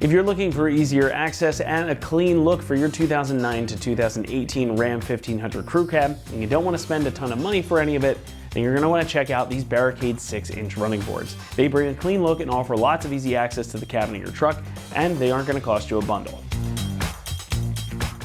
If you're looking for easier access and a clean look for your 2009 to 2018 Ram 1500 Crew Cab, and you don't want to spend a ton of money for any of it, then you're going to want to check out these Barricade 6-inch running boards. They bring a clean look and offer lots of easy access to the cabin of your truck, and they aren't going to cost you a bundle.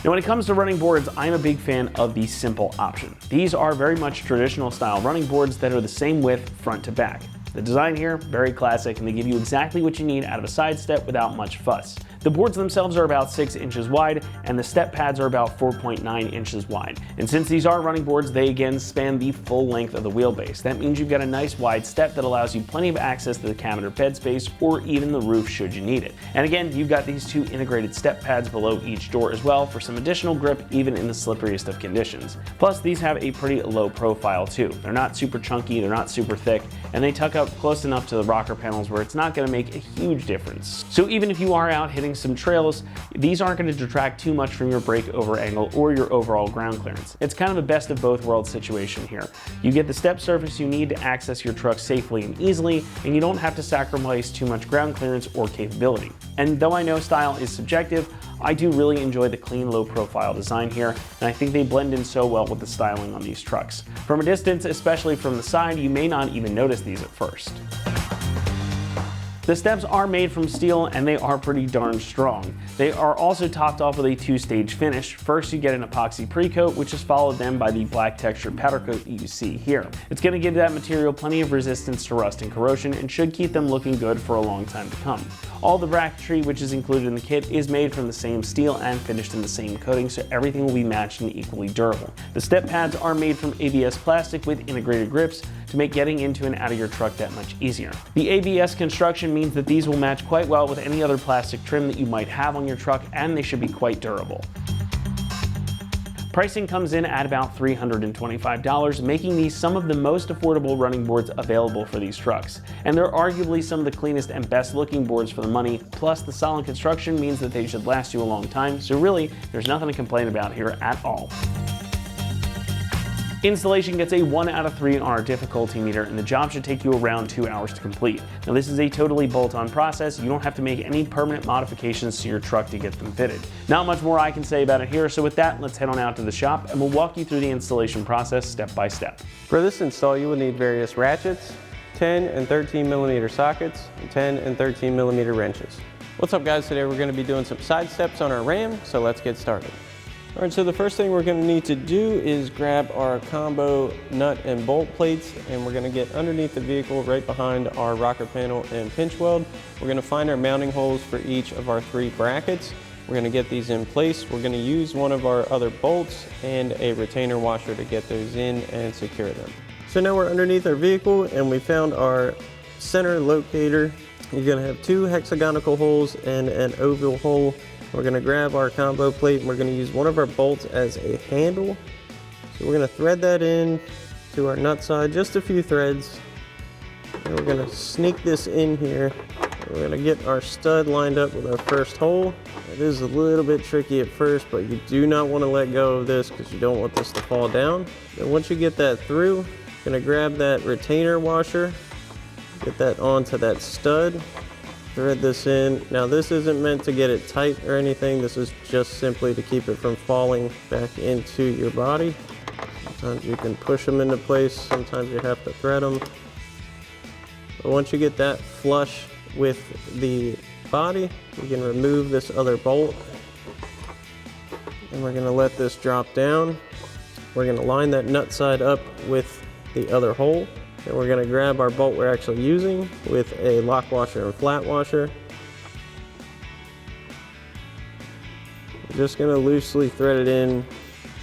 Now when it comes to running boards, I'm a big fan of the Simple option. These are very much traditional style running boards that are the same width front to back. The design here, very classic, and they give you exactly what you need out of a side step without much fuss. The boards themselves are about 6 inches wide, and the step pads are about 4.9 inches wide. And since these are running boards, they again span the full length of the wheelbase. That means you've got a nice wide step that allows you plenty of access to the cabin or bed space, or even the roof should you need it. And again, you've got these 2 integrated step pads below each door as well for some additional grip even in the slipperiest of conditions. Plus, these have a pretty low profile too. They're not super chunky, they're not super thick, and they tuck up close enough to the rocker panels where it's not going to make a huge difference. So even if you are out hitting some trails, these aren't going to detract too much from your breakover angle or your overall ground clearance. It's kind of a best of both worlds situation here. You get the step surface you need to access your truck safely and easily, and you don't have to sacrifice too much ground clearance or capability. And though I know style is subjective, I do really enjoy the clean, low profile design here, and I think they blend in so well with the styling on these trucks. From a distance, especially from the side, you may not even notice these at first. The steps are made from steel and they are pretty darn strong. They are also topped off with a 2-stage finish. First you get an epoxy pre-coat, which is followed then by the black textured powder coat that you see here. It's going to give that material plenty of resistance to rust and corrosion and should keep them looking good for a long time to come. All the bracketry which is included in the kit is made from the same steel and finished in the same coating, so everything will be matched and equally durable. The step pads are made from ABS plastic with integrated grips to make getting into and out of your truck that much easier. The ABS construction means that these will match quite well with any other plastic trim that you might have on your truck, and they should be quite durable. Pricing comes in at about $325, making these some of the most affordable running boards available for these trucks. And they're arguably some of the cleanest and best looking boards for the money, plus the solid construction means that they should last you a long time, so really, there's nothing to complain about here at all. Installation gets a 1 out of 3 on our difficulty meter, and the job should take you around 2 hours to complete. Now this is a totally bolt-on process. You don't have to make any permanent modifications to your truck to get them fitted. Not much more I can say about it here, so with that, let's head on out to the shop and we'll walk you through the installation process step by step. For this install, you will need various ratchets, 10 and 13 millimeter sockets, and 10 and 13 millimeter wrenches. What's up guys, today we're going to be doing some side steps on our Ram, so let's get started. All right, so the first thing we're going to need to do is grab our combo nut and bolt plates, and we're going to get underneath the vehicle right behind our rocker panel and pinch weld. We're going to find our mounting holes for each of our 3 brackets. We're going to get these in place. We're going to use one of our other bolts and a retainer washer to get those in and secure them. So now we're underneath our vehicle and we found our center locator. You're going to have 2 hexagonal holes and an oval hole. We're going to grab our combo plate and we're going to use one of our bolts as a handle. So we're going to thread that in to our nut side, just a few threads. And we're going to sneak this in here. We're going to get our stud lined up with our first hole. It is a little bit tricky at first, but you do not want to let go of this because you don't want this to fall down. And once you get that through, you're going to grab that retainer washer, get that onto that stud. Thread this in. Now this isn't meant to get it tight or anything. This is just simply to keep it from falling back into your body. Sometimes you can push them into place. Sometimes you have to thread them. But once you get that flush with the body, you can remove this other bolt. And we're going to let this drop down. We're going to line that nut side up with the other hole. And we're going to grab our bolt we're actually using with a lock washer and flat washer. We're just going to loosely thread it in.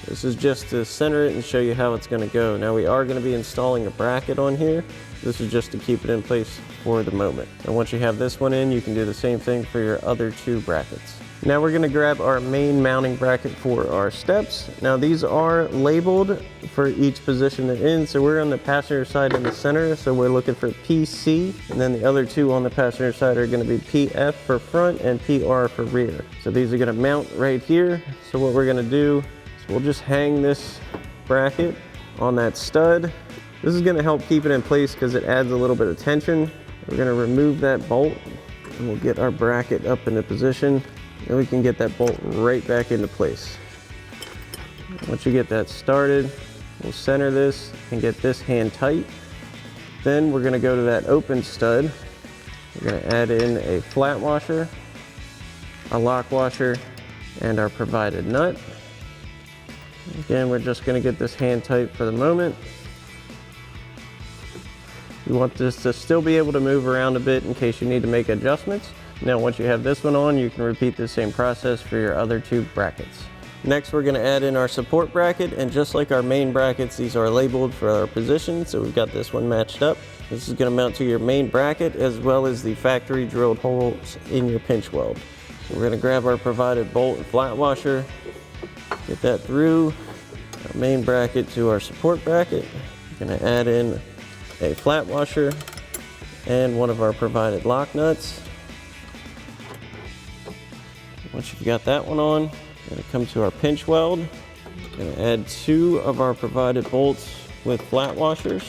This is just to center it and show you how it's going to go. Now we are going to be installing a bracket on here. This is just to keep it in place for the moment. And once you have this one in, you can do the same thing for your other 2 brackets. Now we're going to grab our main mounting bracket for our steps. Now these are labeled for each position they're in. So we're on the passenger side in the center. So we're looking for PC, and then the other 2 on the passenger side are going to be PF for front and PR for rear. So these are going to mount right here. So what we're going to do is we'll just hang this bracket on that stud. This is going to help keep it in place because it adds a little bit of tension. We're going to remove that bolt And we'll get our bracket up into position, and we can get that bolt right back into place. Once you get that started, we'll center this and get this hand tight. Then we're gonna go to that open stud. We're gonna add in a flat washer, a lock washer, and our provided nut. Again, we're just gonna get this hand tight for the moment. You want this to still be able to move around a bit in case you need to make adjustments. Now, once you have this one on, you can repeat the same process for your other two brackets. Next, we're gonna add in our support bracket, and just like our main brackets, these are labeled for our position, so we've got this one matched up. This is gonna mount to your main bracket as well as the factory drilled holes in your pinch weld. So we're gonna grab our provided bolt and flat washer, get that through our main bracket to our support bracket. We're gonna add in a flat washer and one of our provided lock nuts. Once you've got that one on, we're gonna come to our pinch weld. We're gonna add 2 of our provided bolts with flat washers.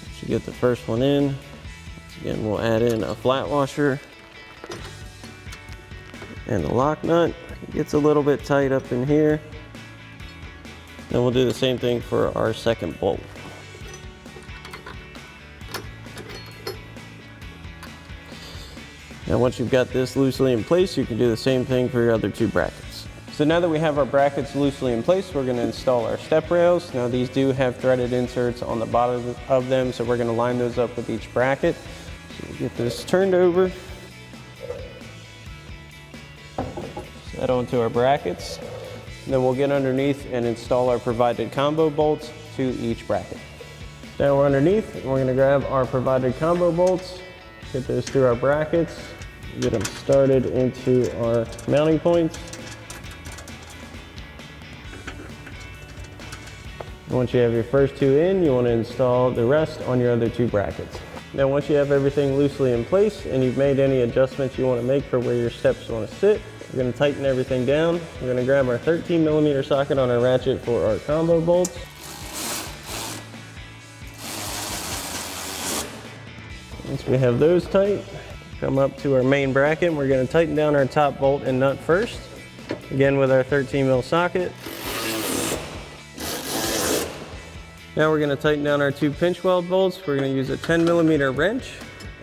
Once you get the first one in, once again, we'll add in a flat washer and a lock nut. It gets a little bit tight up in here. Then we'll do the same thing for our second bolt. Now, once you've got this loosely in place, you can do the same thing for your other two brackets. So now that we have our brackets loosely in place, we're going to install our step rails. Now, these do have threaded inserts on the bottom of them, so we're going to line those up with each bracket. So we'll get this turned over, set onto our brackets, and then we'll get underneath and install our provided combo bolts to each bracket. Now we're underneath, and we're going to grab our provided combo bolts, get those through our brackets, get them started into our mounting points. Once you have your first 2 in, you want to install the rest on your other 2 brackets. Now, once you have everything loosely in place and you've made any adjustments you want to make for where your steps want to sit, we're going to tighten everything down. We're going to grab our 13mm socket on our ratchet for our combo bolts. Once we have those tight, come up to our main bracket. We're going to tighten down our top bolt and nut first. Again with our 13mm socket. Now we're going to tighten down our 2 pinch weld bolts. We're going to use a 10mm wrench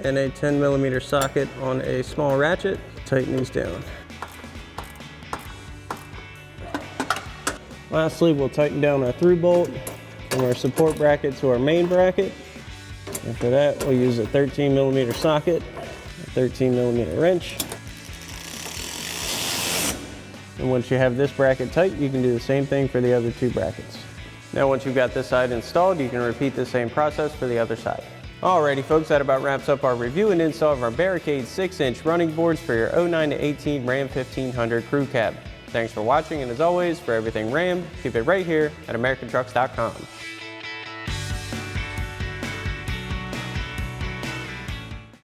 and a 10mm socket on a small ratchet. Tighten these down. Lastly, we'll tighten down our through bolt from our support bracket to our main bracket. And for that, we'll use a 13mm socket, a 13mm wrench. And once you have this bracket tight, you can do the same thing for the other 2 brackets. Now, once you've got this side installed, you can repeat the same process for the other side. Alrighty folks, that about wraps up our review and install of our Barricade 6-inch running boards for your 09 to 18 Ram 1500 crew cab. Thanks for watching, and as always, for everything Ram, keep it right here at AmericanTrucks.com.